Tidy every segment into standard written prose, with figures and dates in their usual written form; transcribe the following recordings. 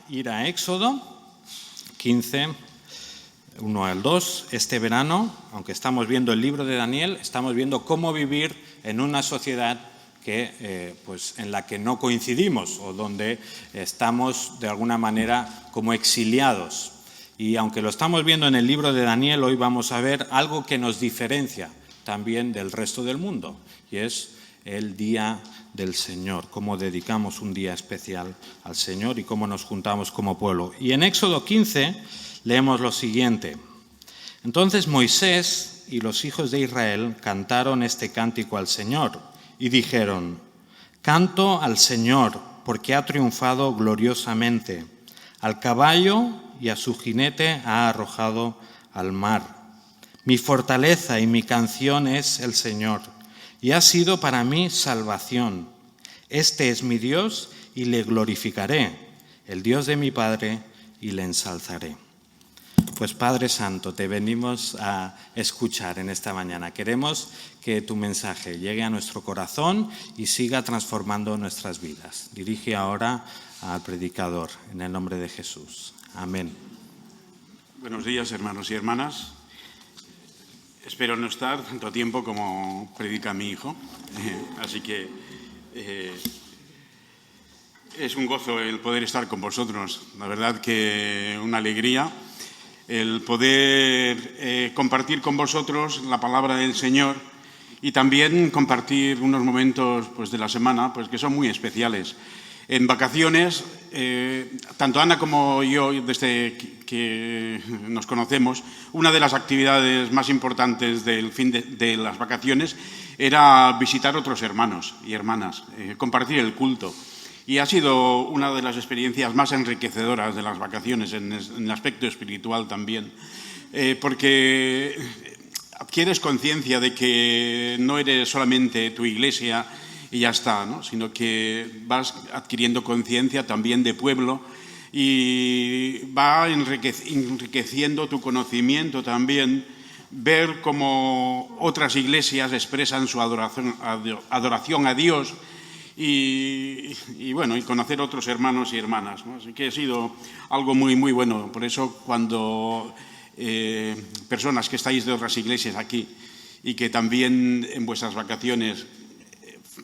ir a Éxodo 15, 1 al 2. Este verano, aunque estamos viendo el libro de Daniel, estamos viendo cómo vivir en una sociedad en la que no coincidimos o donde estamos de alguna manera como exiliados. Y aunque lo estamos viendo en el libro de Daniel, hoy vamos a ver algo que nos diferencia también del resto del mundo, y es el Día del Señor, cómo dedicamos un día especial al Señor y cómo nos juntamos como pueblo. Y en Éxodo 15 leemos lo siguiente: Entonces Moisés y los hijos de Israel cantaron este cántico al Señor y dijeron: Canto al Señor, porque ha triunfado gloriosamente. Al caballo y a su jinete ha arrojado al mar. Mi fortaleza y mi canción es el Señor, y ha sido para mí salvación. Este es mi Dios y le glorificaré, el Dios de mi Padre, y le ensalzaré. Pues Padre Santo, te venimos a escuchar en esta mañana. Queremos que tu mensaje llegue a nuestro corazón y siga transformando nuestras vidas. Dirige ahora al predicador, en el nombre de Jesús. Amén. Buenos días, hermanos y hermanas. Espero no estar tanto tiempo como predica mi hijo, así que es un gozo el poder estar con vosotros. La verdad que una alegría el poder compartir con vosotros la palabra del Señor y también compartir unos momentos de la semana que son muy especiales. En vacaciones, tanto Ana como yo, desde que nos conocemos, una de las actividades más importantes del fin de las vacaciones era visitar otros hermanos y hermanas, compartir el culto. Y ha sido una de las experiencias más enriquecedoras de las vacaciones, en el aspecto espiritual también, porque adquieres conciencia de que no eres solamente tu iglesia y ya está, ¿no? Sino que vas adquiriendo conciencia también de pueblo y va enriqueciendo tu conocimiento también, ver cómo otras iglesias expresan su adoración a Dios y conocer otros hermanos y hermanas, ¿no? Así que ha sido algo muy, muy bueno. Por eso cuando personas que estáis de otras iglesias aquí y que también en vuestras vacaciones,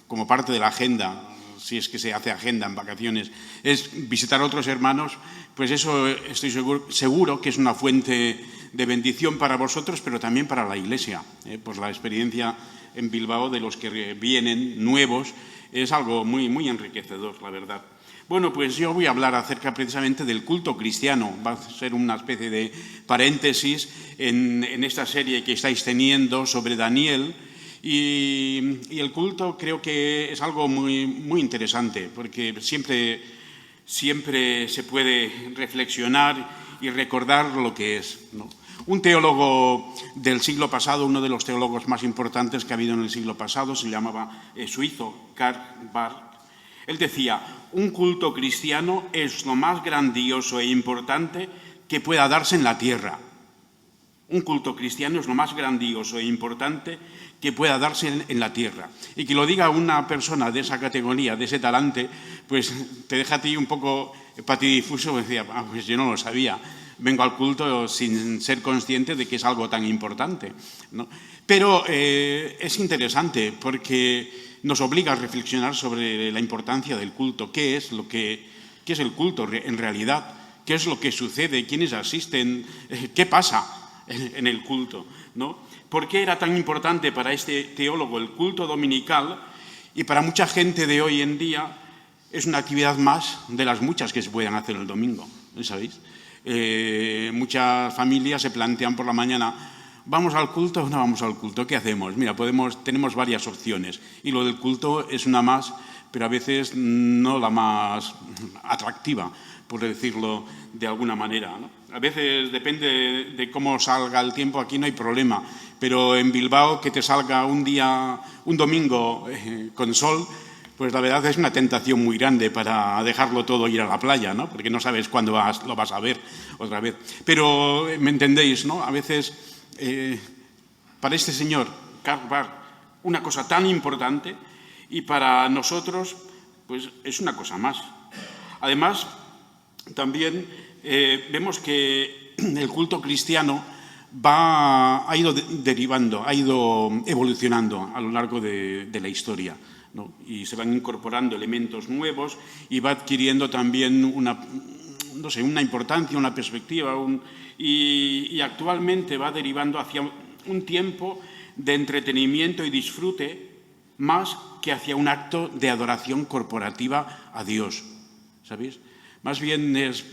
como parte de la agenda, si es que se hace agenda en vacaciones, es visitar a otros hermanos, pues eso estoy seguro que es una fuente de bendición para vosotros, pero también para la iglesia. Pues la experiencia en Bilbao de los que vienen nuevos es algo muy, muy enriquecedor, la verdad. Bueno, pues yo voy a hablar acerca precisamente del culto cristiano. Va a ser una especie de paréntesis en esta serie que estáis teniendo sobre Daniel. Y el culto creo que es algo muy, muy interesante, porque siempre se puede reflexionar y recordar lo que es, ¿no? Un teólogo del siglo pasado, uno de los teólogos más importantes que ha habido en el siglo pasado, se llamaba suizo Karl Barth. Él decía: un culto cristiano es lo más grandioso e importante que pueda darse en la tierra. Un culto cristiano es lo más grandioso e importante que pueda darse en la tierra. Y que lo diga una persona de esa categoría, de ese talante, pues te deja a ti un poco patidifuso. Decía, pues yo no lo sabía. Vengo al culto sin ser consciente de que es algo tan importante, ¿no? Pero es interesante porque nos obliga a reflexionar sobre la importancia del culto. ¿Qué es el culto en realidad? ¿Qué es lo que sucede? ¿Quiénes asisten? ¿Qué pasa en el culto, ¿no? ¿Por qué era tan importante para este teólogo el culto dominical? Y para mucha gente de hoy en día es una actividad más de las muchas que se pueden hacer el domingo, ¿sabéis? Muchas familias se plantean por la mañana: ¿vamos al culto o no vamos al culto? ¿Qué hacemos? Mira, tenemos varias opciones y lo del culto es una más, pero a veces no la más atractiva, por decirlo de alguna manera, ¿no? A veces depende de cómo salga el tiempo, aquí no hay problema, pero en Bilbao que te salga un domingo con sol, pues la verdad es una tentación muy grande para dejarlo todo e ir a la playa, ¿no? Porque no sabes cuándo lo vas a ver otra vez. Pero me entendéis, ¿no? A veces para este señor Karl Barth, una cosa tan importante, y para nosotros pues es una cosa más. Además, también vemos que el culto cristiano ha ido derivando, ha ido evolucionando a lo largo de la historia, ¿no? Y se van incorporando elementos nuevos y va adquiriendo también una importancia, una perspectiva, y actualmente va derivando hacia un tiempo de entretenimiento y disfrute más que hacia un acto de adoración corporativa a Dios, ¿sabéis? Más bien es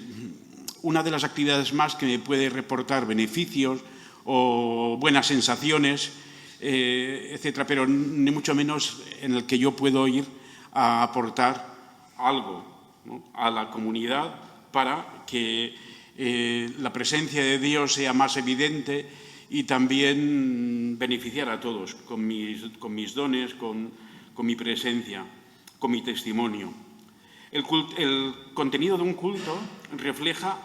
una de las actividades más que me puede reportar beneficios o buenas sensaciones, etcétera, pero ni mucho menos en el que yo puedo ir a aportar algo, ¿no?, a la comunidad para que la presencia de Dios sea más evidente y también beneficiar a todos con mis dones, con mi presencia, con mi testimonio. El contenido de un culto refleja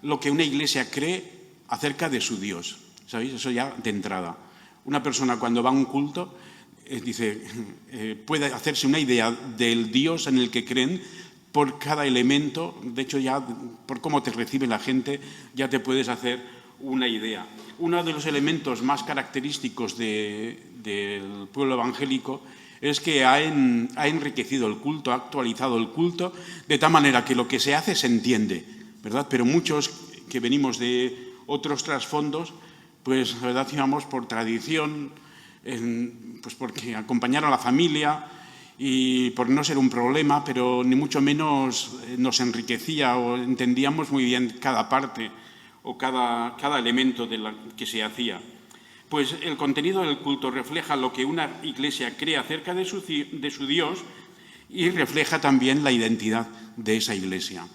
lo que una iglesia cree acerca de su Dios, ¿sabéis? Eso ya de entrada. Una persona cuando va a un culto puede hacerse una idea del Dios en el que creen por cada elemento. De hecho, ya por cómo te recibe la gente ya te puedes hacer una idea. Uno de los elementos más característicos del pueblo evangélico es que ha enriquecido el culto, ha actualizado el culto, de tal manera que lo que se hace se entiende, ¿verdad? Pero muchos que venimos de otros trasfondos, pues la verdad íbamos por tradición, pues porque acompañar a la familia y por no ser un problema, pero ni mucho menos nos enriquecía o entendíamos muy bien cada parte o cada elemento de la que se hacía. Pues el contenido del culto refleja lo que una iglesia cree acerca de su Dios y refleja también la identidad de esa iglesia,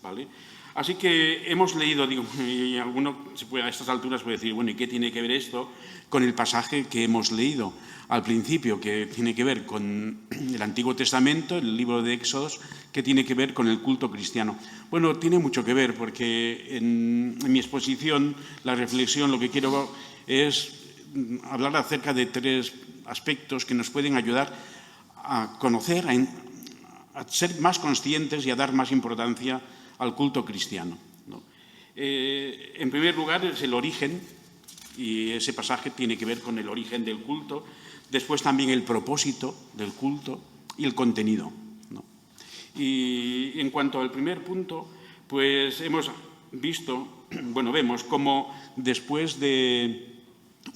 ¿vale? Así que hemos leído, y alguno a estas alturas puede decir, bueno, ¿y qué tiene que ver esto con el pasaje que hemos leído al principio, que tiene que ver con el Antiguo Testamento, el libro de Éxodos, que tiene que ver con el culto cristiano? Bueno, tiene mucho que ver, porque en mi exposición, la reflexión, lo que quiero es hablar acerca de 3 aspectos que nos pueden ayudar a conocer, a ser más conscientes y a dar más importancia al culto cristiano, ¿no? En primer lugar es el origen, y ese pasaje tiene que ver con el origen del culto. Después también el propósito del culto y el contenido, ¿no? Y en cuanto al primer punto, pues hemos visto, vemos cómo después de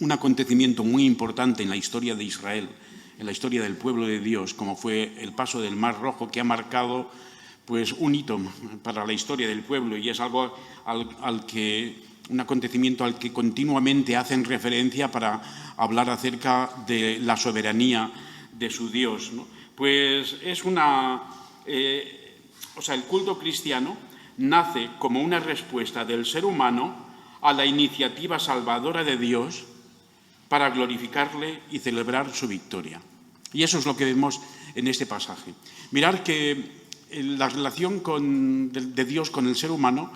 un acontecimiento muy importante en la historia de Israel, en la historia del pueblo de Dios, como fue el paso del Mar Rojo, que ha marcado pues un hito para la historia del pueblo, y es algo un acontecimiento al que continuamente hacen referencia para hablar acerca de la soberanía de su Dios, ¿no? Pues es el culto cristiano nace como una respuesta del ser humano a la iniciativa salvadora de Dios para glorificarle y celebrar su victoria. Y eso es lo que vemos en este pasaje. Mirad que la relación de Dios con el ser humano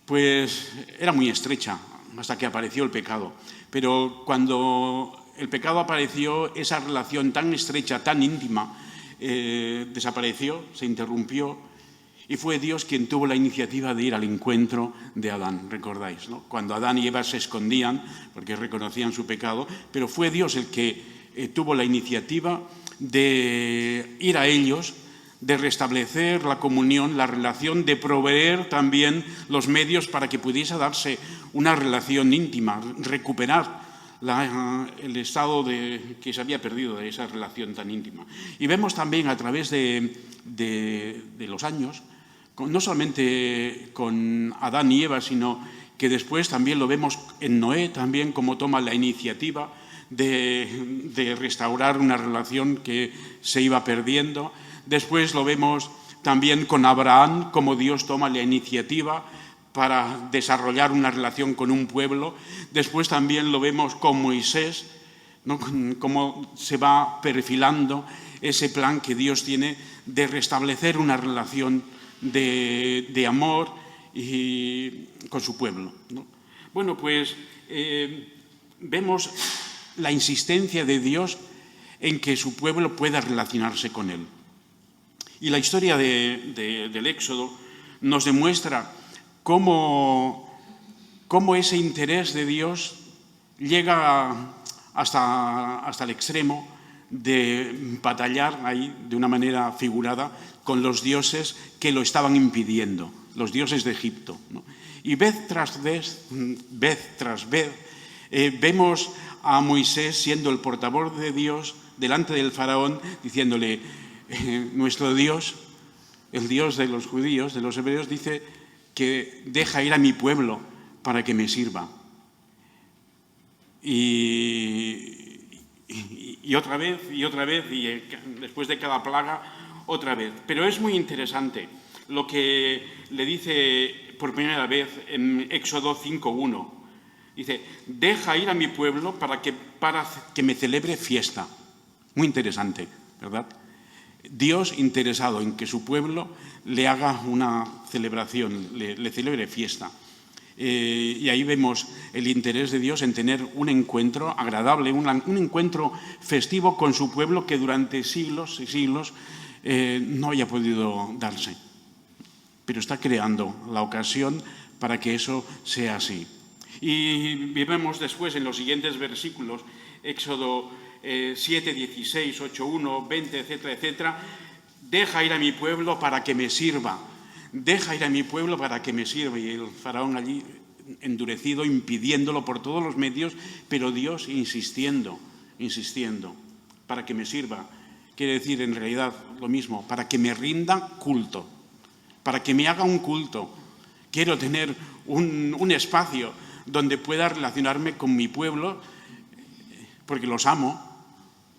pues era muy estrecha hasta que apareció el pecado. Pero cuando el pecado apareció, esa relación tan estrecha, tan íntima, desapareció, se interrumpió, y fue Dios quien tuvo la iniciativa de ir al encuentro de Adán, recordáis, ¿no? Cuando Adán y Eva se escondían porque reconocían su pecado, pero fue Dios el que tuvo la iniciativa de ir a ellos, de restablecer la comunión, la relación, de proveer también los medios para que pudiese darse una relación íntima, recuperar el estado que se había perdido de esa relación tan íntima. Y vemos también a través de los años, no solamente con Adán y Eva, sino que después también lo vemos en Noé, también cómo toma la iniciativa de restaurar una relación que se iba perdiendo. Después lo vemos también con Abraham, cómo Dios toma la iniciativa para desarrollar una relación con un pueblo. Después también lo vemos con Moisés, ¿no? Cómo se va perfilando ese plan que Dios tiene de restablecer una relación de amor con su pueblo, ¿no? Bueno, pues vemos la insistencia de Dios en que su pueblo pueda relacionarse con él. Y la historia del Éxodo nos demuestra cómo ese interés de Dios llega hasta el extremo de batallar ahí de una manera figurada con los dioses que lo estaban impidiendo, los dioses de Egipto, ¿no? Y vez tras vez, vemos a Moisés siendo el portavoz de Dios delante del faraón, diciéndole, nuestro Dios, el Dios de los judíos, de los hebreos, dice que deja ir a mi pueblo para que me sirva. Y otra vez, y después de cada plaga, otra vez. Pero es muy interesante lo que le dice por primera vez en Éxodo 5:1. Dice, deja ir a mi pueblo para que me celebre fiesta. Muy interesante, ¿verdad? Dios interesado en que su pueblo le haga una celebración, le celebre fiesta. Y ahí vemos el interés de Dios en tener un encuentro agradable, un encuentro festivo con su pueblo que durante siglos y siglos no haya podido darse. Pero está creando la ocasión para que eso sea así. Y vemos después en los siguientes versículos, Éxodo 7, 16, 8, 1, 20, etcétera, etcétera, deja ir a mi pueblo para que me sirva. Deja ir a mi pueblo para que me sirva. Y el faraón allí endurecido, impidiéndolo por todos los medios, pero Dios insistiendo, para que me sirva. Quiere decir en realidad lo mismo, para que me rinda culto, para que me haga un culto. Quiero tener un espacio donde pueda relacionarme con mi pueblo, porque los amo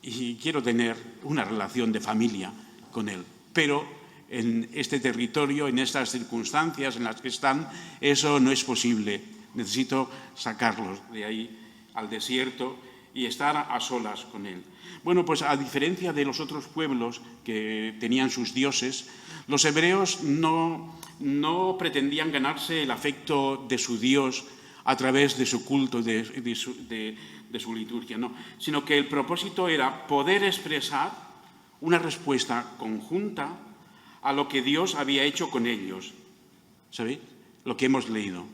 y quiero tener una relación de familia con él. Pero en este territorio, en estas circunstancias en las que están, eso no es posible. Necesito sacarlos de ahí al desierto y estar a solas con él. Bueno, pues a diferencia de los otros pueblos que tenían sus dioses, los hebreos no pretendían ganarse el afecto de su Dios a través de su culto, de su liturgia, no, sino que el propósito era poder expresar una respuesta conjunta a lo que Dios había hecho con ellos. ¿Sabéis? Lo que hemos leído.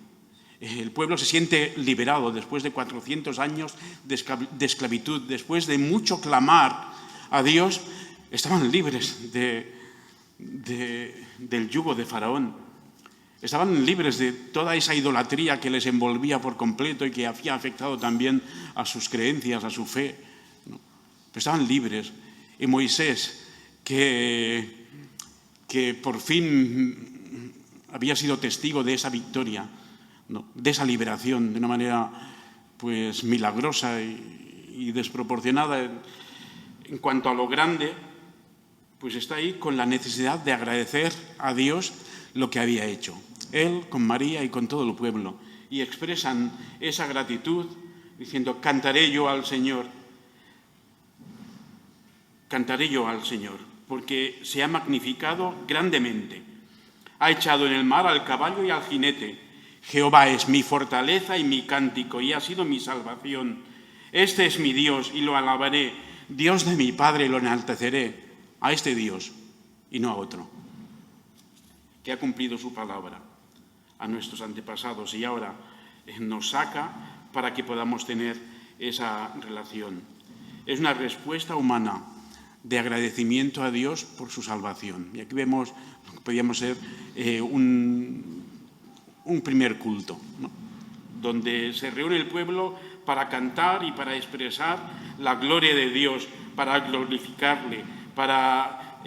El pueblo se siente liberado después de 400 años de esclavitud, después de mucho clamar a Dios, estaban libres del yugo de Faraón. Estaban libres de toda esa idolatría que les envolvía por completo y que había afectado también a sus creencias, a su fe, ¿no? Pero estaban libres. Y Moisés, que por fin había sido testigo de esa victoria, ¿no? De esa liberación, de una manera pues milagrosa y desproporcionada en cuanto a lo grande, pues está ahí con la necesidad de agradecer a Dios lo que había hecho. Él con María y con todo el pueblo. Y expresan esa gratitud diciendo, cantaré yo al Señor, porque se ha magnificado grandemente. Ha echado en el mar al caballo y al jinete. Jehová es mi fortaleza y mi cántico, y ha sido mi salvación. Este es mi Dios y lo alabaré. Dios de mi Padre lo enalteceré. A este Dios y no a otro, que ha cumplido su palabra a nuestros antepasados y ahora nos saca para que podamos tener esa relación. Es una respuesta humana de agradecimiento a Dios por su salvación. Y aquí vemos lo que podríamos ser un primer culto, ¿no? Donde se reúne el pueblo para cantar y para expresar la gloria de Dios, para glorificarle, para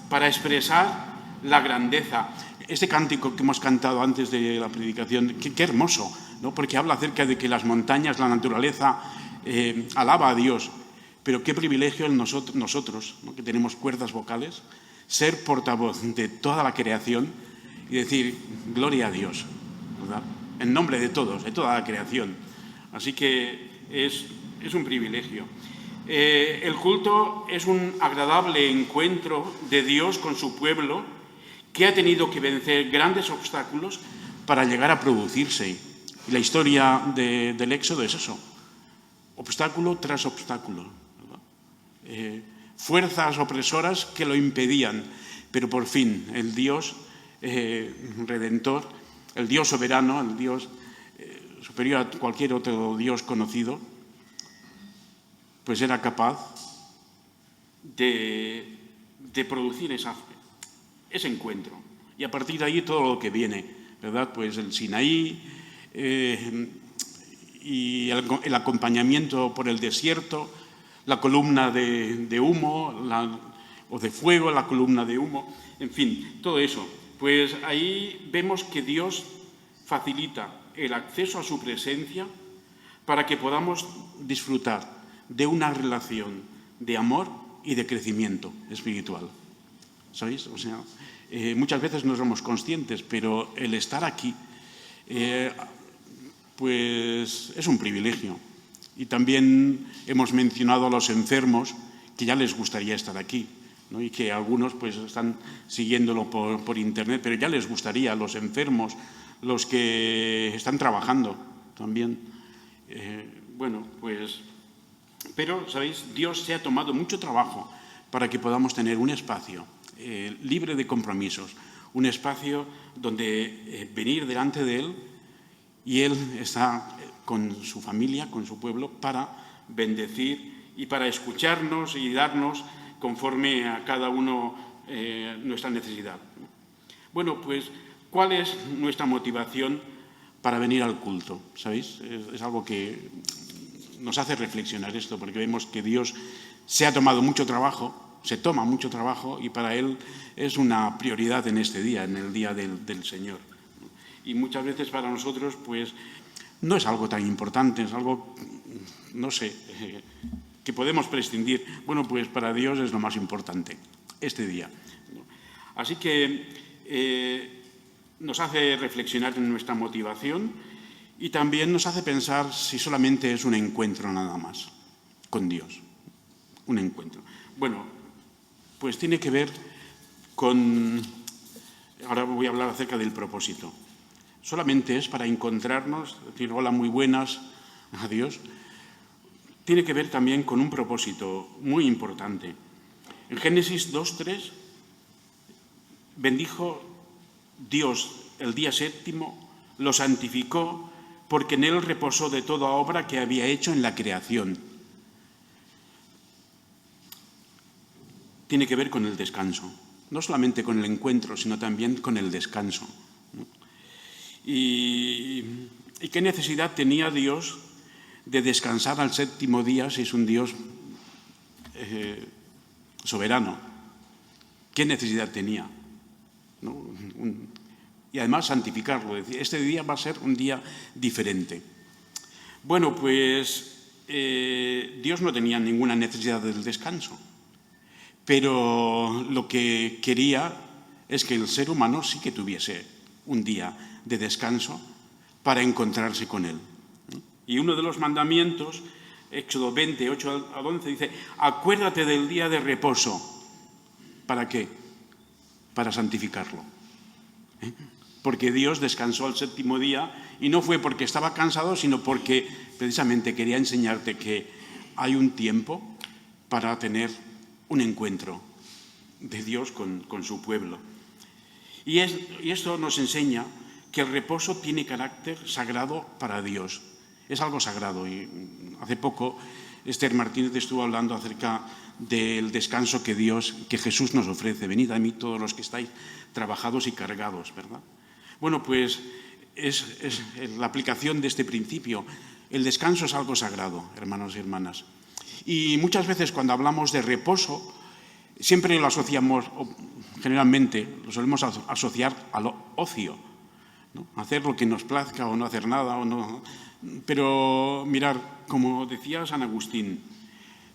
para expresar la grandeza. Este cántico que hemos cantado antes de la predicación, qué hermoso, ¿no? Porque habla acerca de que las montañas, la naturaleza, alaba a Dios. Pero qué privilegio nosotros, ¿no? Que tenemos cuerdas vocales, ser portavoz de toda la creación y decir, gloria a Dios, ¿verdad? En nombre de todos, de toda la creación. Así que es un privilegio. El culto es un agradable encuentro de Dios con su pueblo que ha tenido que vencer grandes obstáculos para llegar a producirse. Y la historia del Éxodo es eso, obstáculo tras obstáculo, ¿verdad? Fuerzas opresoras que lo impedían, pero por fin el Dios redentor, el Dios soberano, el Dios superior a cualquier otro Dios conocido, pues era capaz de producir ese encuentro. Y a partir de ahí todo lo que viene, ¿verdad? Pues el Sinaí y el acompañamiento por el desierto, la columna de humo o de fuego, la columna de humo, en fin, todo eso. Pues ahí vemos que Dios facilita el acceso a su presencia para que podamos disfrutar de una relación de amor y de crecimiento espiritual. ¿Sabéis? O sea, muchas veces no somos conscientes, pero el estar aquí pues es un privilegio. Y también hemos mencionado a los enfermos que ya les gustaría estar aquí, ¿no? Y que algunos pues están siguiéndolo por internet, pero ya les gustaría, a los enfermos, los que están trabajando también. Bueno, pues, pero, ¿sabéis? Dios se ha tomado mucho trabajo para que podamos tener un espacio libre de compromisos, un espacio donde venir delante de Él, y Él está con su familia, con su pueblo, para bendecir y para escucharnos y darnos conforme a cada uno nuestra necesidad. Bueno, pues, ¿cuál es nuestra motivación para venir al culto? ¿Sabéis? Es algo que nos hace reflexionar esto, porque vemos que Dios se ha tomado mucho trabajo, se toma mucho trabajo, y para Él es una prioridad en este día, en el día del Señor. Y muchas veces para nosotros, pues, no es algo tan importante, es algo, no sé, que podemos prescindir. Bueno, pues para Dios es lo más importante, este día. Así que nos hace reflexionar en nuestra motivación y también nos hace pensar si solamente es un encuentro nada más con Dios. Un encuentro. Bueno, pues tiene que ver con... Ahora voy a hablar acerca del propósito. Solamente es para encontrarnos, decir hola, muy buenas, adiós. Tiene que ver también con un propósito muy importante. En Génesis 2:3, bendijo Dios el día séptimo, lo santificó, porque en él reposó de toda obra que había hecho en la creación. Tiene que ver con el descanso, no solamente con el encuentro, sino también con el descanso. ¿Y qué necesidad tenía Dios de descansar al séptimo día si es un Dios soberano? ¿Qué necesidad tenía? ¿No? Y además santificarlo, decir, este día va a ser un día diferente. Bueno, pues Dios no tenía ninguna necesidad del descanso, pero lo que quería es que el ser humano sí que tuviese un día de descanso para encontrarse con Él. Y uno de los mandamientos, Éxodo 20, 8 al 11, dice, acuérdate del día de reposo. ¿Para qué? Para santificarlo. Porque Dios descansó al séptimo día y no fue porque estaba cansado, sino porque precisamente quería enseñarte que hay un tiempo para tener un encuentro de Dios con su pueblo. Y esto nos enseña que el reposo tiene carácter sagrado para Dios. Es algo sagrado. Y hace poco Esther Martínez estuvo hablando acerca del descanso que Jesús nos ofrece. Venid a mí todos los que estáis trabajados y cargados, ¿verdad? Bueno, pues es la aplicación de este principio. El descanso es algo sagrado, hermanos y hermanas. Y muchas veces cuando hablamos de reposo, siempre lo asociamos, generalmente lo solemos asociar al ocio, ¿no? Hacer lo que nos plazca o no hacer nada. O no. Pero mirar, como decía San Agustín,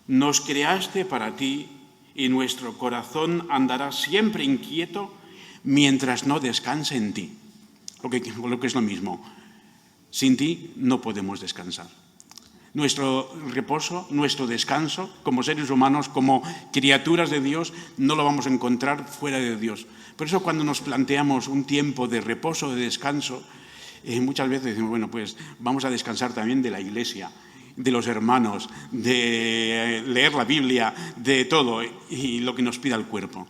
nos creaste para ti y nuestro corazón andará siempre inquieto mientras no descanse en ti. Lo que es lo mismo. Sin ti no podemos descansar. Nuestro reposo, nuestro descanso, como seres humanos, como criaturas de Dios, no lo vamos a encontrar fuera de Dios. Por eso cuando nos planteamos un tiempo de reposo, de descanso, muchas veces decimos, bueno, pues vamos a descansar también de la Iglesia, de los hermanos, de leer la Biblia, de todo y lo que nos pida el cuerpo.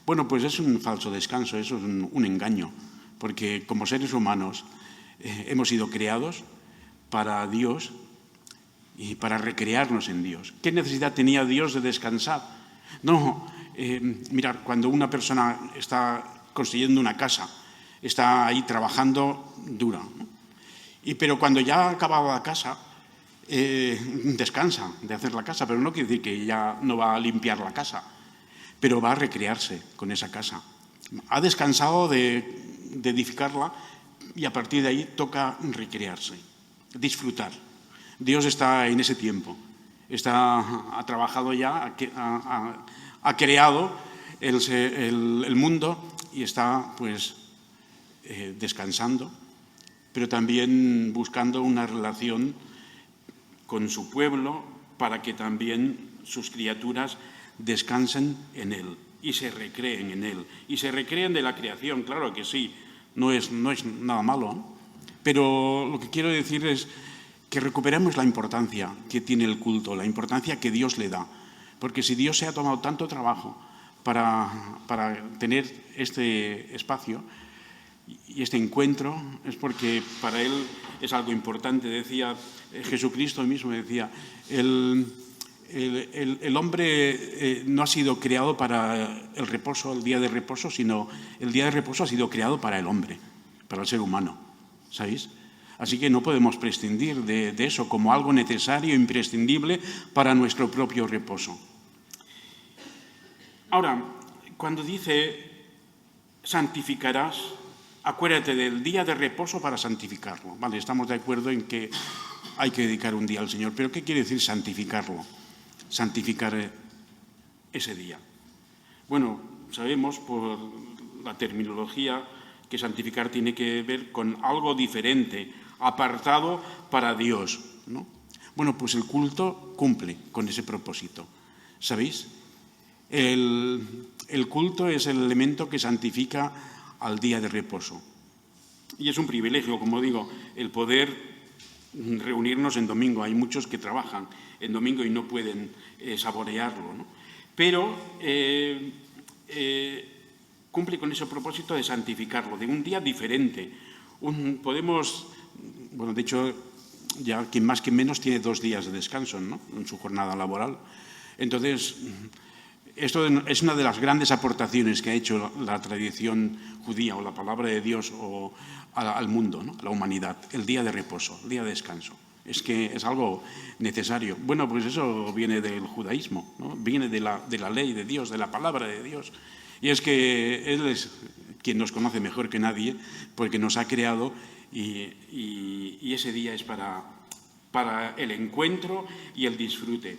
Bueno, pues es un falso descanso, eso es un engaño, porque como seres humanos hemos sido creados para Dios y para recrearnos en Dios. ¿Qué necesidad tenía Dios de descansar? No, mirad, cuando una persona está construyendo una casa, está ahí trabajando dura, ¿no? Pero cuando ya ha acabado la casa, descansa de hacer la casa, pero no quiere decir que ya no va a limpiar la casa, pero va a recrearse con esa casa. Ha descansado de edificarla y a partir de ahí toca recrearse, disfrutar. Dios está en ese tiempo, ha trabajado ya, ha creado el mundo y está pues descansando, pero también buscando una relación con su pueblo para que también sus criaturas descansen en Él y se recreen en Él. Y se recreen de la creación, claro que sí, no es nada malo, ¿no? Pero lo que quiero decir es que recuperemos la importancia que tiene el culto, la importancia que Dios le da. Porque si Dios se ha tomado tanto trabajo para tener este espacio y este encuentro, es porque para Él es algo importante. Decía Jesucristo mismo, decía, el hombre no ha sido creado para el reposo, el día de reposo, sino el día de reposo ha sido creado para el hombre, para el ser humano, ¿sabéis? Así que no podemos prescindir de eso como algo necesario, imprescindible para nuestro propio reposo. Ahora, cuando dice santificarás, acuérdate del día de reposo para santificarlo. Vale, estamos de acuerdo en que hay que dedicar un día al Señor, pero ¿qué quiere decir santificarlo? Santificar ese día. Bueno, sabemos por la terminología que santificar tiene que ver con algo diferente, apartado para Dios, ¿no? Bueno, pues el culto cumple con ese propósito, ¿sabéis? El culto es el elemento que santifica al día de reposo. Y es un privilegio, como digo, el poder reunirnos en domingo. Hay muchos que trabajan en domingo y no pueden saborearlo, ¿no? Pero cumple con ese propósito de santificarlo, de un día diferente. Bueno, de hecho, ya quien más que menos tiene 2 días de descanso, ¿no?, en su jornada laboral. Entonces, esto es una de las grandes aportaciones que ha hecho la tradición judía o la palabra de Dios al mundo, ¿no?, a la humanidad, el día de reposo, el día de descanso. Es que es algo necesario. Bueno, pues eso viene del judaísmo, ¿no?, viene de la ley de Dios, de la palabra de Dios. Y es que Él es quien nos conoce mejor que nadie, porque nos ha creado y ese día es para el encuentro y el disfrute.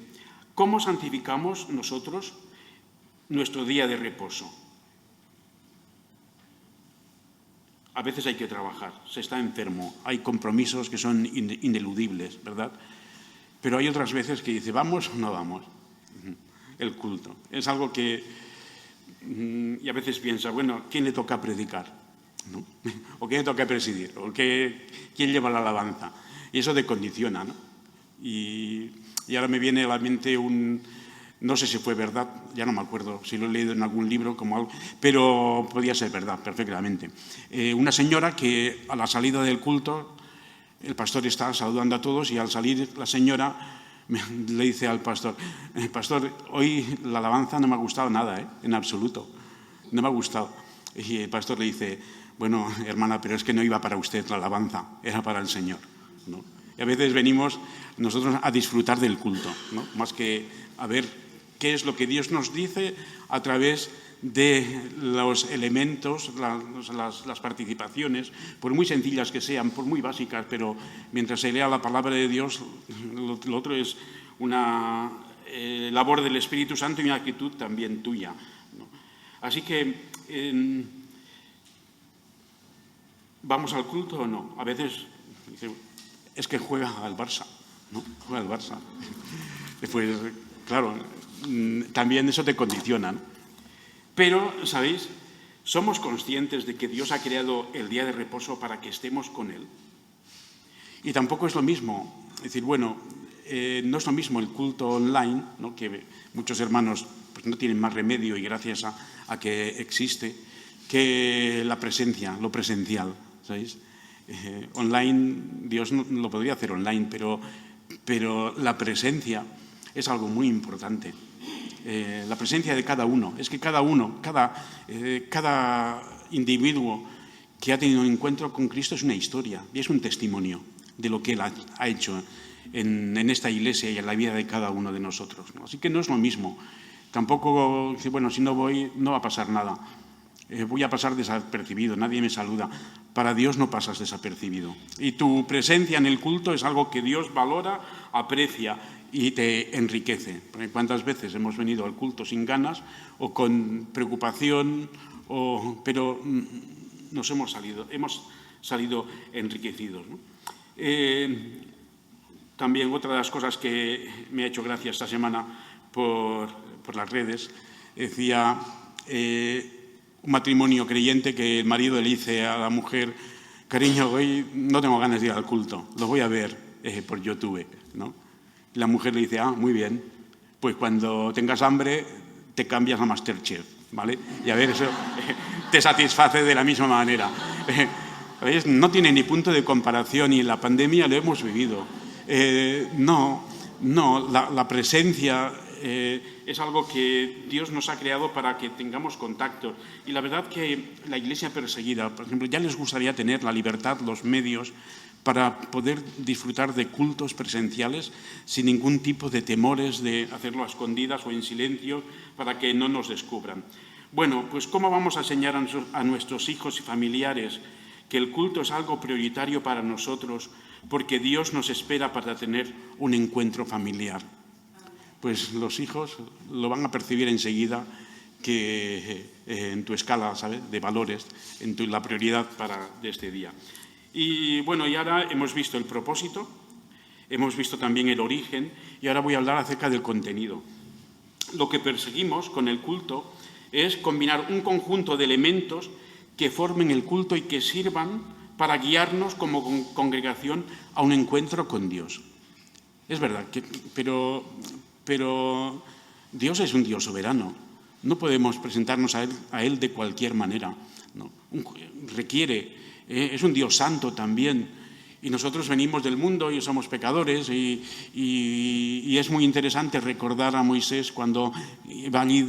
¿Cómo santificamos nosotros nuestro día de reposo? A veces hay que trabajar, se está enfermo, hay compromisos que son ineludibles, ¿verdad? Pero hay otras veces que dice, ¿vamos o no vamos? El culto. Es algo que... Y a veces piensa, bueno, ¿quién le toca predicar?, ¿no? ¿O quién le toca presidir? ¿O quién lleva la alabanza? Y eso te condiciona, ¿no? Y ahora me viene a la mente no sé si fue verdad, ya no me acuerdo, si lo he leído en algún libro, como algo, pero podía ser verdad perfectamente. Una señora que a la salida del culto, el pastor está saludando a todos y al salir la señora le dice al pastor, pastor, hoy la alabanza no me ha gustado nada, en absoluto, no me ha gustado. Y el pastor le dice, bueno, hermana, pero es que no iba para usted la alabanza, era para el Señor, ¿no? Y a veces venimos nosotros a disfrutar del culto, ¿no?, más que a ver qué es lo que Dios nos dice a través de los elementos, las participaciones, por muy sencillas que sean, por muy básicas, pero mientras se lea la palabra de Dios, lo otro es una labor del Espíritu Santo y una actitud también tuya, ¿no? Así que, ¿vamos al culto o no? A veces es que juega al Barça, ¿no? Juega al Barça. Pues, claro, también eso te condiciona, ¿no? Pero, ¿sabéis? ¿Somos conscientes de que Dios ha creado el día de reposo para que estemos con Él? Y tampoco es lo mismo decir, bueno, no es lo mismo el culto online, ¿no?, que muchos hermanos pues, no tienen más remedio y gracias a que existe, que la presencia, lo presencial, ¿sabéis? Online, Dios no, lo podría hacer online, pero la presencia es algo muy importante. La presencia de cada uno. Es que cada individuo que ha tenido un encuentro con Cristo es una historia y es un testimonio de lo que Él ha hecho en esta iglesia y en la vida de cada uno de nosotros, ¿no? Así que no es lo mismo. Tampoco, bueno, si no voy no va a pasar nada. Voy a pasar desapercibido, nadie me saluda. Para Dios no pasas desapercibido. Y tu presencia en el culto es algo que Dios valora, aprecia y te enriquece. Porque ¿cuántas veces hemos venido al culto sin ganas o con preocupación, pero hemos salido enriquecidos, ¿no? También otra de las cosas que me ha hecho gracia esta semana por las redes, decía un matrimonio creyente que el marido le dice a la mujer: cariño, hoy no tengo ganas de ir al culto, lo voy a ver por YouTube, ¿no? Y la mujer le dice: muy bien, pues cuando tengas hambre te cambias a MasterChef, ¿vale? Y a ver, eso te satisface de la misma manera. ¿Veis? No tiene ni punto de comparación y en la pandemia lo hemos vivido. La presencia es algo que Dios nos ha creado para que tengamos contacto. Y la verdad que la iglesia perseguida, por ejemplo, ya les gustaría tener la libertad, los medios para poder disfrutar de cultos presenciales sin ningún tipo de temores de hacerlo a escondidas o en silencio para que no nos descubran. Bueno, pues ¿cómo vamos a enseñar a nuestros hijos y familiares que el culto es algo prioritario para nosotros porque Dios nos espera para tener un encuentro familiar? Pues los hijos lo van a percibir enseguida que en tu escala, ¿sabes?, de valores, la prioridad de este día. Y bueno, y ahora hemos visto el propósito, hemos visto también el origen y ahora voy a hablar acerca del contenido. Lo que perseguimos con el culto es combinar un conjunto de elementos que formen el culto y que sirvan para guiarnos como congregación a un encuentro con Dios. Es verdad, pero Dios es un Dios soberano. No podemos presentarnos a Él de cualquier manera, ¿no? Es un Dios santo también. Y nosotros venimos del mundo y somos pecadores y es muy interesante recordar a Moisés cuando va allí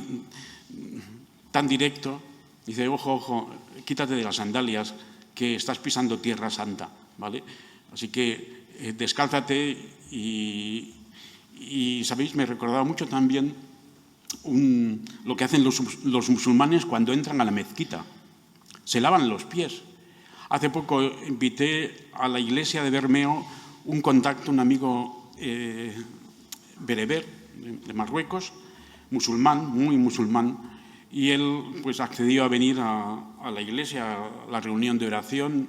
tan directo. Dice: ojo, quítate de las sandalias que estás pisando tierra santa, ¿vale? Así que descálzate y ¿sabéis? Me recordaba mucho también lo que hacen los musulmanes cuando entran a la mezquita. Se lavan los pies. Hace poco invité a la iglesia de Bermeo un amigo bereber de Marruecos, musulmán, muy musulmán, y él pues accedió a venir a la iglesia, a la reunión de oración,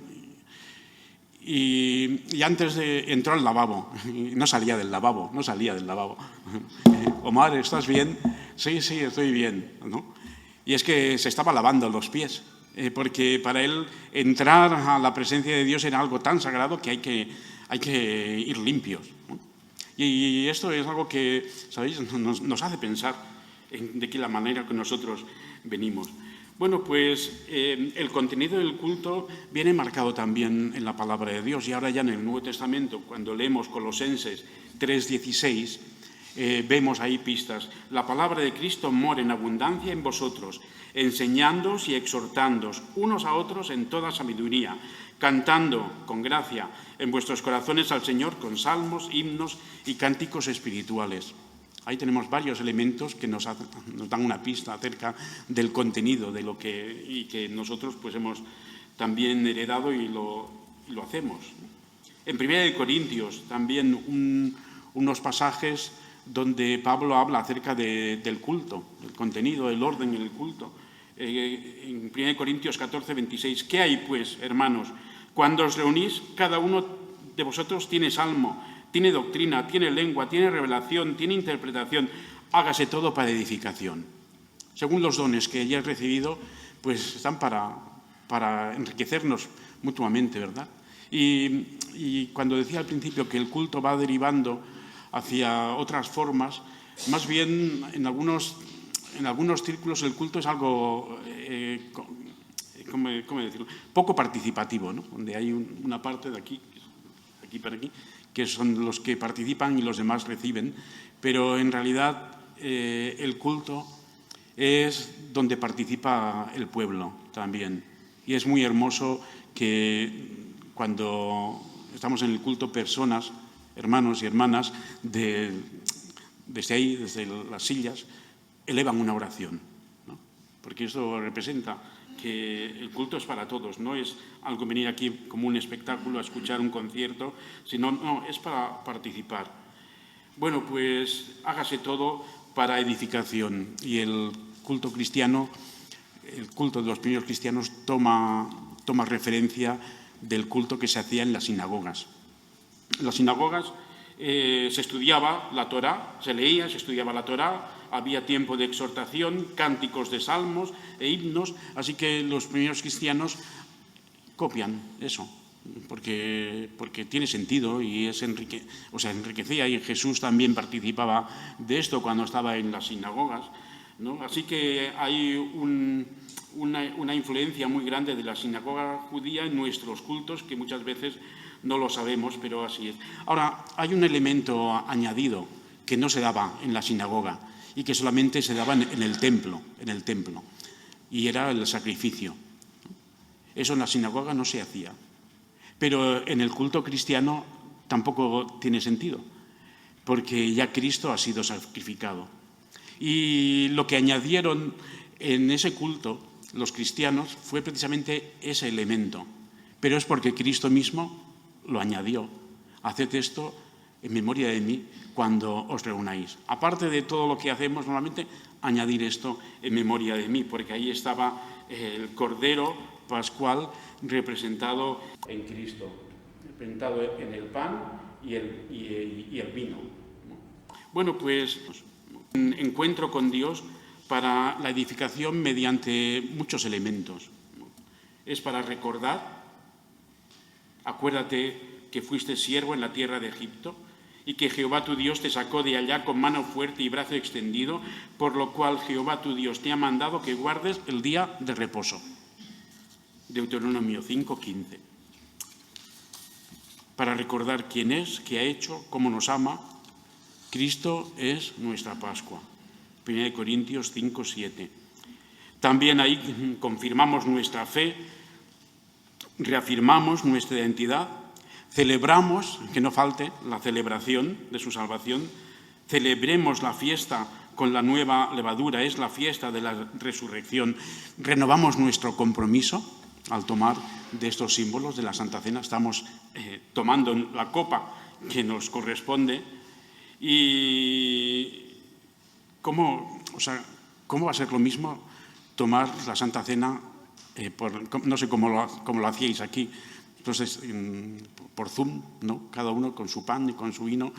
y antes entró al lavabo, y no salía del lavabo. Omar, ¿estás bien? Sí, estoy bien, ¿no? Y es que se estaba lavando los pies, porque para él entrar a la presencia de Dios era algo tan sagrado que hay que ir limpios, ¿no? Y esto es algo que, ¿sabéis?, nos hace pensar de qué la manera que nosotros venimos. Bueno, pues el contenido del culto viene marcado también en la palabra de Dios. Y ahora ya en el Nuevo Testamento, cuando leemos Colosenses 3:16, vemos ahí pistas. La palabra de Cristo mora en abundancia en vosotros, enseñándoos y exhortándoos unos a otros en toda sabiduría, cantando con gracia en vuestros corazones al Señor con salmos, himnos y cánticos espirituales. Ahí tenemos varios elementos que nos dan una pista acerca del contenido de que nosotros pues hemos también heredado y lo hacemos. En 1 Corintios también unos pasajes donde Pablo habla acerca del culto, del contenido, del orden en el culto. En 1 Corintios 14:26, ¿qué hay pues, hermanos? Cuando os reunís, cada uno de vosotros tiene salmo, tiene doctrina, tiene lengua, tiene revelación, tiene interpretación. Hágase todo para edificación. Según los dones que hayáis recibido, pues están para enriquecernos mutuamente, ¿verdad? Y cuando decía al principio que el culto va derivando hacia otras formas. Más bien, en algunos círculos el culto es algo, ¿cómo decirlo?, poco participativo, ¿no? Donde hay una parte de aquí para aquí, que son los que participan y los demás reciben, pero en realidad el culto es donde participa el pueblo también. Y es muy hermoso que cuando estamos en el culto, personas, hermanos y hermanas, desde ahí, desde las sillas, elevan una oración, ¿no? Porque eso representa que el culto es para todos, no es algo venir aquí como un espectáculo a escuchar un concierto, sino no, es para participar. Bueno, pues hágase todo para edificación, y el culto cristiano, el culto de los primeros cristianos toma referencia del culto que se hacía en las sinagogas. En las sinagogas se estudiaba la Torá, se leía, se estudiaba la Torá, había tiempo de exhortación, cánticos de salmos e himnos, así que los primeros cristianos copian eso, porque tiene sentido y enriquecía, y Jesús también participaba de esto cuando estaba en las sinagogas, ¿no? Así que hay una influencia muy grande de la sinagoga judía en nuestros cultos, que muchas veces no lo sabemos, pero así es. Ahora, hay un elemento añadido que no se daba en la sinagoga y que solamente se daba en el templo, y era el sacrificio. Eso en la sinagoga no se hacía. Pero en el culto cristiano tampoco tiene sentido, porque ya Cristo ha sido sacrificado. Y lo que añadieron en ese culto los cristianos fue precisamente ese elemento, pero es porque Cristo mismo lo añadió. Haced esto en memoria de mí cuando os reunáis. Aparte de todo lo que hacemos normalmente, añadir esto en memoria de mí, porque ahí estaba el Cordero Pascual representado en Cristo, representado en el pan y el vino. Bueno, pues un encuentro con Dios para la edificación mediante muchos elementos. Es para recordar, acuérdate que fuiste siervo en la tierra de Egipto y que Jehová tu Dios te sacó de allá con mano fuerte y brazo extendido, por lo cual Jehová tu Dios te ha mandado que guardes el día de reposo. Deuteronomio 5:15. Para recordar quién es, qué ha hecho, cómo nos ama. Cristo es nuestra Pascua. 1 Corintios 5:7. También ahí confirmamos nuestra fe, reafirmamos nuestra identidad, celebramos, que no falte la celebración de su salvación, celebremos la fiesta con la nueva levadura, es la fiesta de la resurrección, renovamos nuestro compromiso al tomar de estos símbolos de la Santa Cena, estamos tomando la copa que nos corresponde. Y ¿cómo va a ser lo mismo tomar la Santa Cena, no sé cómo lo hacíais aquí, entonces por Zoom, ¿no? Cada uno con su pan y con su vino?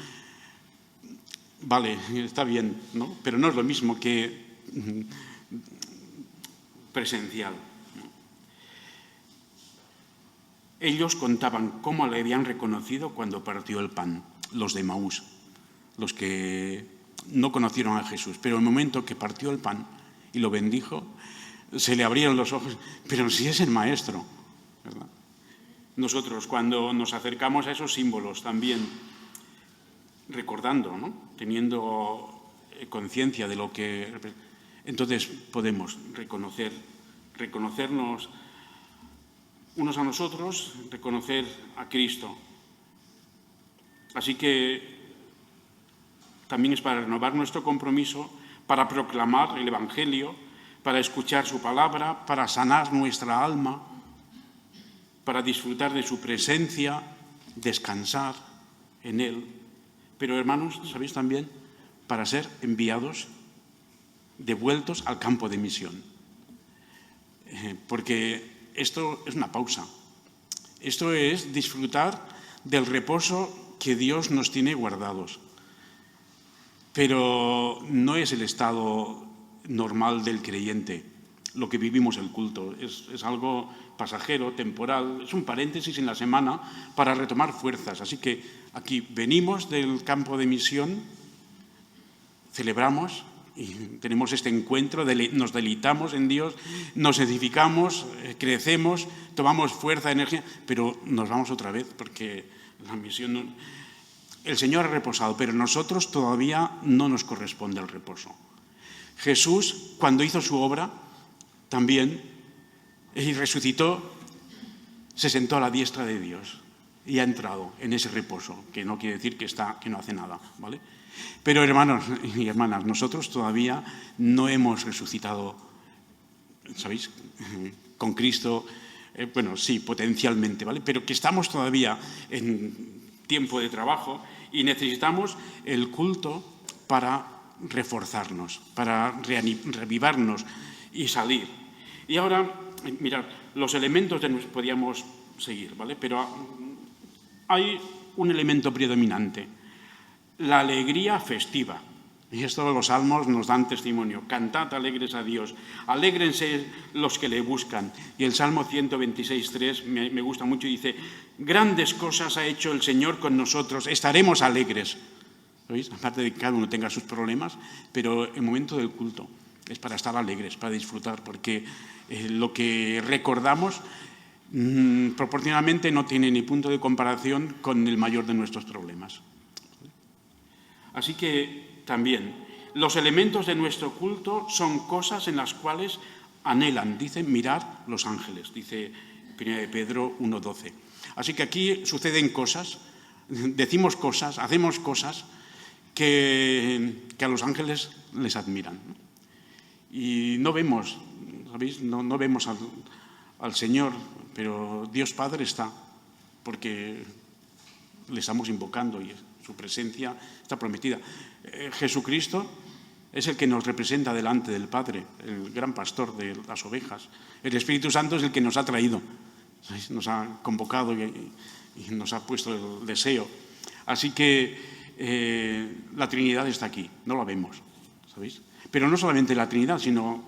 Vale, está bien, ¿no? Pero no es lo mismo que presencial. Ellos contaban cómo le habían reconocido cuando partió el pan, los de Emaús, los que no conocieron a Jesús, pero en el momento que partió el pan y lo bendijo, se le abrieron los ojos, pero si es el Maestro, ¿verdad? Nosotros, cuando nos acercamos a esos símbolos, también recordando, ¿no?, teniendo conciencia de lo que, entonces podemos reconocernos unos a nosotros, reconocer a Cristo. Así que también es para renovar nuestro compromiso, para proclamar el Evangelio, para escuchar su palabra, para sanar nuestra alma, para disfrutar de su presencia, descansar en Él. Pero, hermanos, ¿sabéis también? Para ser enviados, devueltos al campo de misión. Porque esto es una pausa. Esto es disfrutar del reposo que Dios nos tiene guardados. Pero no es el estado normal del creyente. lo que vivimos el culto. Es algo pasajero, temporal, es un paréntesis en la semana para retomar fuerzas. Así que aquí venimos del campo de misión, celebramos y tenemos este encuentro, nos deleitamos en Dios, nos edificamos, crecemos, tomamos fuerza, energía, pero nos vamos otra vez porque la misión... El Señor ha reposado, pero nosotros todavía no nos corresponde el reposo. Jesús, cuando hizo su obra, también, y resucitó, se sentó a la diestra de Dios y ha entrado en ese reposo, que no quiere decir que no hace nada, ¿vale? Pero hermanos y hermanas, nosotros todavía no hemos resucitado, ¿sabéis?, con Cristo, bueno, sí, potencialmente, ¿vale? Pero que estamos todavía en tiempo de trabajo y necesitamos el culto para reforzarnos, para reavivarnos y salir. Y ahora, mirad, los elementos podíamos seguir, ¿vale? Pero hay un elemento predominante, la alegría festiva. Y esto los salmos nos dan testimonio. Cantad alegres a Dios, alégrense los que le buscan. Y el Salmo 126.3 me gusta mucho y dice, grandes cosas ha hecho el Señor con nosotros, estaremos alegres. ¿Veis? Aparte de que cada uno tenga sus problemas, pero el momento del culto es para estar alegres, para disfrutar, porque lo que recordamos proporcionalmente no tiene ni punto de comparación con el mayor de nuestros problemas. Así que también los elementos de nuestro culto son cosas en las cuales anhelan, dice, mirar los ángeles, dice 1 Pedro 1.12. Así que aquí suceden cosas, decimos cosas, hacemos cosas que a los ángeles les admiran, ¿no? Y no vemos, ¿sabéis? No vemos al Señor, pero Dios Padre está, porque le estamos invocando y su presencia está prometida. Jesucristo es el que nos representa delante del Padre, el gran pastor de las ovejas. El Espíritu Santo es el que nos ha traído, ¿sabéis? Nos ha convocado y nos ha puesto el deseo. Así que la Trinidad está aquí, no la vemos, ¿sabéis? Pero no solamente la Trinidad, sino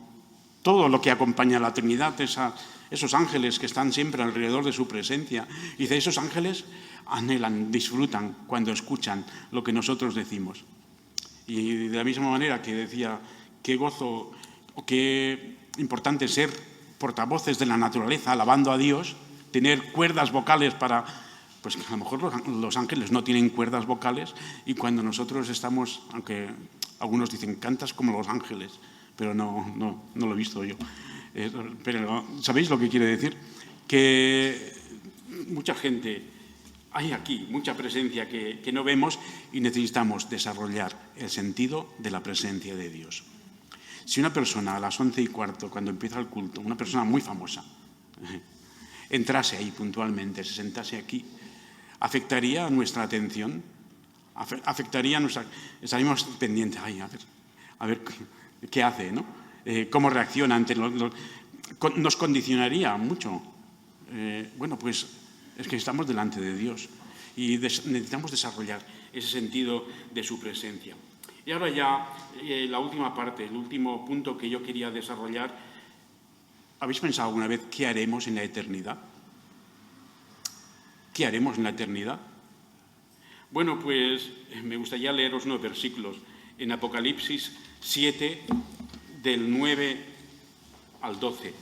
todo lo que acompaña a la Trinidad, esos ángeles que están siempre alrededor de su presencia. Y dice, esos ángeles anhelan, disfrutan cuando escuchan lo que nosotros decimos. Y de la misma manera que decía, qué gozo o qué importante ser portavoces de la naturaleza, alabando a Dios, tener cuerdas vocales para... Pues a lo mejor los ángeles no tienen cuerdas vocales y cuando nosotros estamos, aunque algunos dicen, cantas como los ángeles, pero no lo he visto yo. Pero ¿sabéis lo que quiere decir? Que mucha gente, hay aquí mucha presencia que no vemos y necesitamos desarrollar el sentido de la presencia de Dios. Si una persona a las 11:15, cuando empieza el culto, una persona muy famosa, entrase ahí puntualmente, se sentase aquí, ¿afectaría nuestra atención? ¿Afectaría nuestra...? Estaríamos pendientes, a ver qué hace, ¿no? ¿Cómo reacciona ante nos condicionaría mucho? Bueno, pues es que estamos delante de Dios y necesitamos desarrollar ese sentido de su presencia. Y ahora ya la última parte, el último punto que yo quería desarrollar. ¿Habéis pensado alguna vez qué haremos en la eternidad? ¿Qué haremos en la eternidad? Bueno, pues me gustaría leeros unos versículos en Apocalipsis 7, del 9 al 12.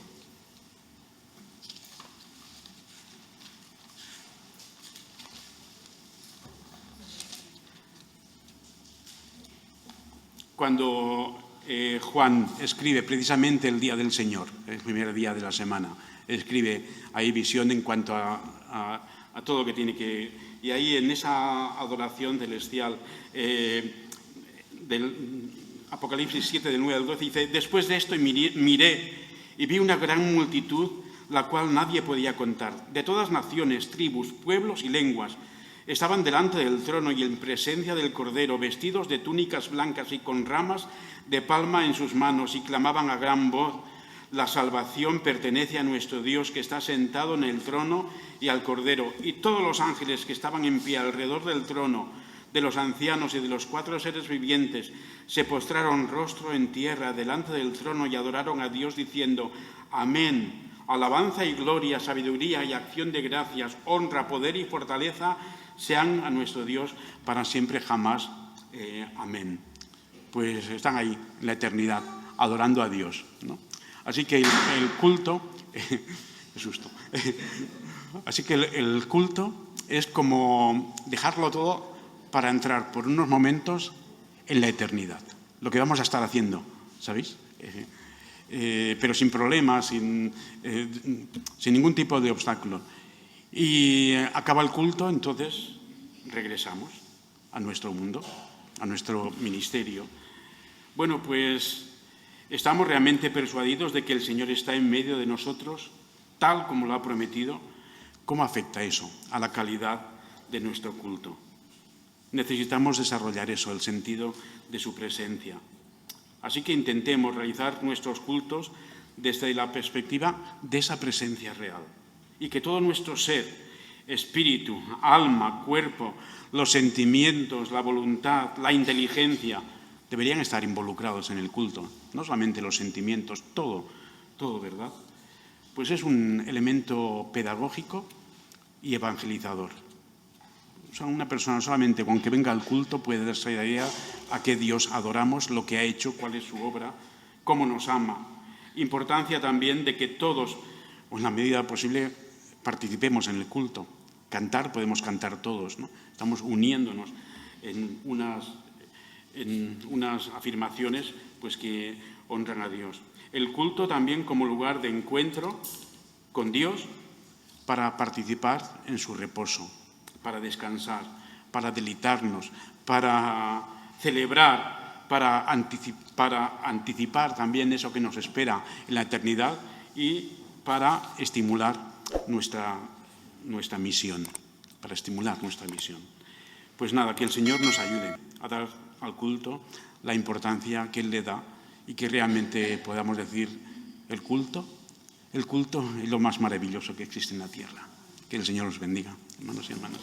Cuando Juan escribe precisamente el día del Señor, el primer día de la semana, escribe ahí visión en cuanto a todo lo que tiene que... Y ahí en esa adoración celestial del Apocalipsis 7, del 9 al 12, dice, después de esto miré y vi una gran multitud, la cual nadie podía contar, de todas naciones, tribus, pueblos y lenguas. Estaban delante del trono y en presencia del Cordero, vestidos de túnicas blancas y con ramas de palma en sus manos, y clamaban a gran voz, la salvación pertenece a nuestro Dios que está sentado en el trono y al Cordero. Y todos los ángeles que estaban en pie alrededor del trono, de los ancianos y de los 4 seres vivientes se postraron rostro en tierra delante del trono y adoraron a Dios diciendo: Amén. Alabanza y gloria, sabiduría y acción de gracias, honra, poder y fortaleza sean a nuestro Dios para siempre jamás. Amén. Pues están ahí en la eternidad, adorando a Dios, ¿no? Así que el culto, qué susto. Así que el culto es como dejarlo todo para entrar por unos momentos en la eternidad. Lo que vamos a estar haciendo, ¿sabéis? Pero sin problemas, sin ningún tipo de obstáculo. Y acaba el culto, entonces regresamos a nuestro mundo, a nuestro ministerio. Bueno, pues estamos realmente persuadidos de que el Señor está en medio de nosotros, tal como lo ha prometido. ¿Cómo afecta eso a la calidad de nuestro culto? Necesitamos desarrollar eso, el sentido de su presencia. Así que intentemos realizar nuestros cultos desde la perspectiva de esa presencia real. Y que todo nuestro ser, espíritu, alma, cuerpo, los sentimientos, la voluntad, la inteligencia, deberían estar involucrados en el culto. No solamente los sentimientos, todo, ¿verdad? Pues es un elemento pedagógico y evangelizador. O sea, una persona solamente con que venga al culto puede darse la idea a qué Dios adoramos, lo que ha hecho, cuál es su obra, cómo nos ama. Importancia también de que todos, o en la medida posible, participemos en el culto. Cantar, podemos cantar todos, ¿no? Estamos uniéndonos en unas afirmaciones pues, que honran a Dios. El culto también como lugar de encuentro con Dios para participar en su reposo, para descansar, para deleitarnos, para celebrar, para anticipar también eso que nos espera en la eternidad y para estimular nuestra misión, para estimular nuestra misión. Pues nada, que el Señor nos ayude a dar al culto la importancia que Él le da y que realmente podamos decir el culto es lo más maravilloso que existe en la tierra. Que el Señor os bendiga, hermanos y hermanas.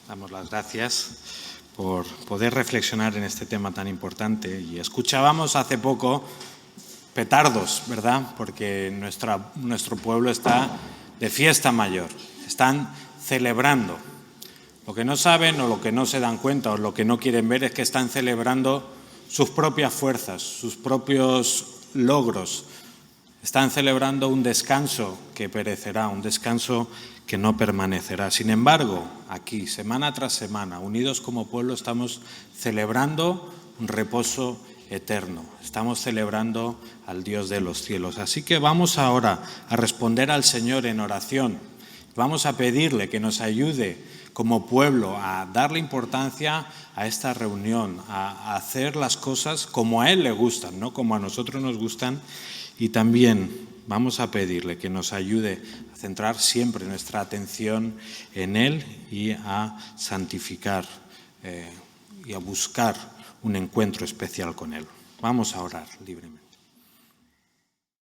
Damos las gracias por poder reflexionar en este tema tan importante. Y escuchábamos hace poco petardos, ¿verdad? Porque nuestro pueblo está de fiesta mayor. Están celebrando. Lo que no saben o lo que no se dan cuenta o lo que no quieren ver es que están celebrando sus propias fuerzas, sus propios logros. Están celebrando un descanso que perecerá, un descanso que no permanecerá. Sin embargo, aquí, semana tras semana, unidos como pueblo, estamos celebrando un reposo eterno. Estamos celebrando al Dios de los cielos. Así que vamos ahora a responder al Señor en oración. Vamos a pedirle que nos ayude como pueblo a darle importancia a esta reunión, a hacer las cosas como a Él le gustan, no como a nosotros nos gustan. Y también vamos a pedirle que nos ayude a centrar siempre nuestra atención en Él y a santificar y a buscar un encuentro especial con Él. Vamos a orar libremente.